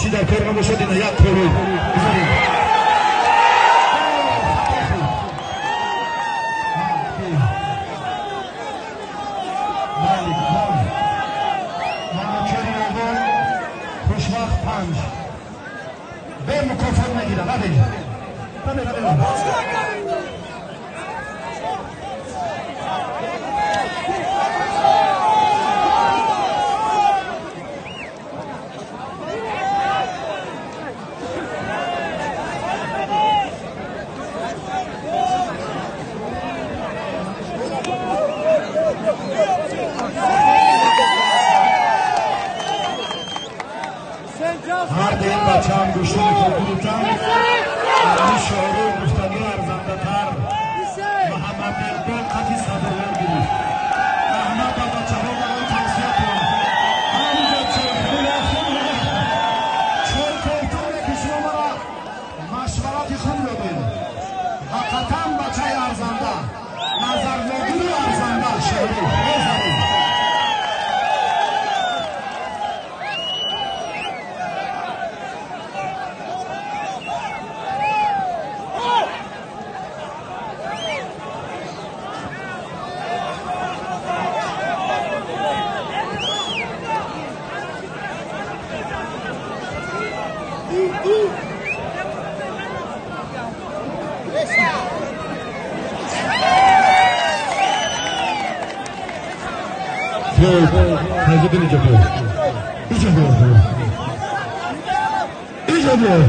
چی در کار ما باشد اینا یک طوری خوشوقت 5 به مکافات نگیره هر دین بچه هم گوشتی میکنم این شعره گفتنی ارزنده تر محمد اقبال قطی صدران گیرید احمد با بچه ها برای توصیه کنم همونجا چون گفتنه که شما مرا مشورت خون دادید حقیقتا بچه ارزنده نظر نگیری ارزنده شعری بزنید Hadi beni yapıyor. İyice yapıyor. İyice yapıyor.